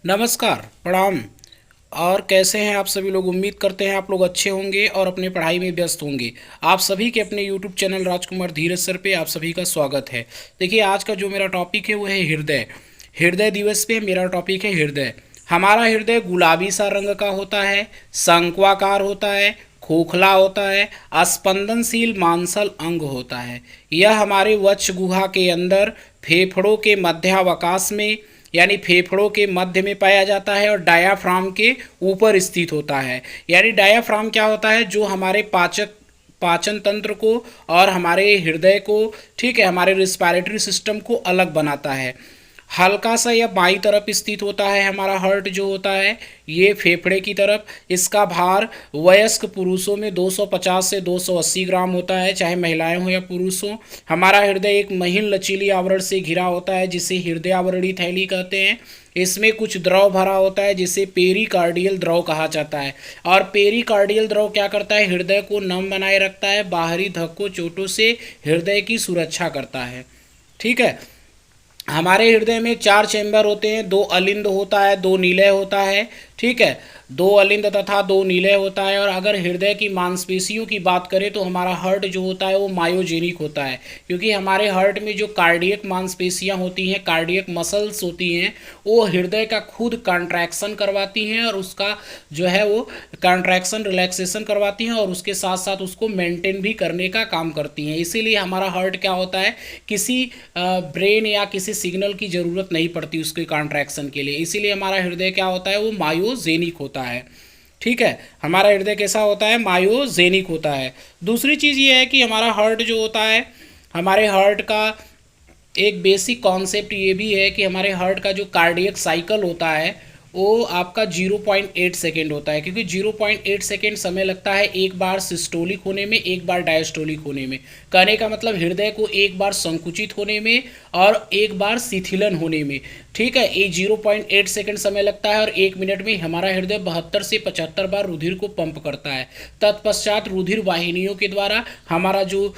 नमस्कार, प्रणाम। और कैसे हैं आप सभी लोग। उम्मीद करते हैं आप लोग अच्छे होंगे और अपने पढ़ाई में व्यस्त होंगे। आप सभी के अपने यूट्यूब चैनल राजकुमार धीरज सर पे आप सभी का स्वागत है। देखिए, आज का जो मेरा टॉपिक है वो है हृदय। हृदय दिवस पे मेरा टॉपिक है हृदय। हमारा हृदय गुलाबी सा रंग का होता है, शंक्वाकार होता है, खोखला होता है, स्पंदनशील मांसल अंग होता है। यह हमारे वक्ष गुहा के अंदर फेफड़ों के मध्यावकाश में यानी फेफड़ों के मध्य में पाया जाता है और डायाफ्राम के ऊपर स्थित होता है। यानी डायाफ्राम क्या होता है, जो हमारे पाचन तंत्र को और हमारे हृदय को, ठीक है, हमारे रिस्पायरेटरी सिस्टम को अलग बनाता है। हल्का सा यह बाईं तरफ स्थित होता है। हमारा हार्ट जो होता है ये फेफड़े की तरफ। इसका भार वयस्क पुरुषों में 250 से 280 ग्राम होता है, चाहे महिलाएं हो या पुरुष हो। हमारा हृदय एक महीन लचीली आवरण से घिरा होता है जिसे हृदय आवरणी थैली कहते हैं। इसमें कुछ द्रव भरा होता है जिसे पेरिकार्डियल द्रव कहा जाता है। और पेरिकार्डियल द्रव क्या करता है, हृदय को नम बनाए रखता है, बाहरी धक्कों चोटों से हृदय की सुरक्षा करता है। ठीक है। हमारे हृदय में 4 चैम्बर होते हैं, 2 अलिंद होता है, 2 निलय होता है। ठीक है, 2 अलिंद तथा 2 निलय होता है। और अगर हृदय की मांसपेशियों की बात करें तो हमारा हार्ट जो होता है वो मायोजेनिक होता है, क्योंकि हमारे हार्ट में जो कार्डियक मांसपेशियां होती हैं, कार्डियक मसल्स होती हैं, वो हृदय का खुद कंट्रैक्शन करवाती हैं और उसका जो है वो कंट्रैक्शन रिलैक्सेशन करवाती हैं और उसके साथ साथ उसको मेंटेन भी करने का काम करती हैं। इसीलिए हमारा हार्ट क्या होता है, किसी ब्रेन या किसी सिग्नल की ज़रूरत नहीं पड़ती उसके कॉन्ट्रैक्शन के लिए। इसीलिए हमारा हृदय क्या होता है, वो मायोजेनिक होता है। ठीक है, हमारा हृदय कैसा होता है, मायोजेनिक होता है। दूसरी चीज़ ये है कि हमारा हार्ट जो होता है, हमारे हार्ट का एक बेसिक कॉन्सेप्ट ये भी है कि हमारे हार्ट का जो कार्डियक साइकिल होता है वो आपका 0.8 सेकेंड होता है, क्योंकि 0.8 सेकेंड समय लगता है एक बार सिस्टोलिक होने में, एक बार डायस्टोलिक होने में। कहने का मतलब हृदय को एक बार संकुचित होने में और एक बार शिथिलन होने में। ठीक है, ये 0.8 सेकेंड समय लगता है और 1 मिनट में हमारा हृदय 72 से 75 बार रुधिर को पंप करता है। तत्पश्चात रुधिर वाहिनियों के द्वारा हमारा जो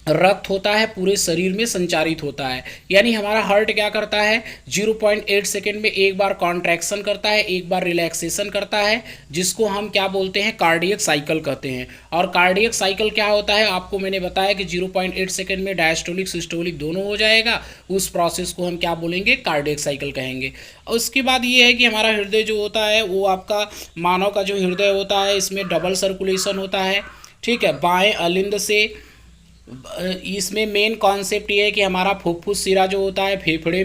रक्त होता है पूरे शरीर में संचारित होता है। यानी हमारा हार्ट क्या करता है, 0.8 सेकेंड में एक बार कॉन्ट्रैक्शन करता है, एक बार रिलैक्सेशन करता है, जिसको हम क्या बोलते हैं, कार्डियक साइकिल कहते हैं। और कार्डियक साइकिल क्या होता है, आपको मैंने बताया कि 0.8 सेकेंड में डायस्टोलिक सिस्टोलिक दोनों हो जाएगा। उस प्रोसेस को हम क्या बोलेंगे, कार्डियक साइकिल कहेंगे। और उसके बाद ये है कि हमारा हृदय जो होता है वो आपका मानव का जो हृदय होता है इसमें डबल सर्कुलेशन होता है। ठीक है, बाएं अलिंद से इसमें मेन कॉन्सेप्ट ये है कि हमारा फुफ्फुस सिरा जो होता है फेफड़े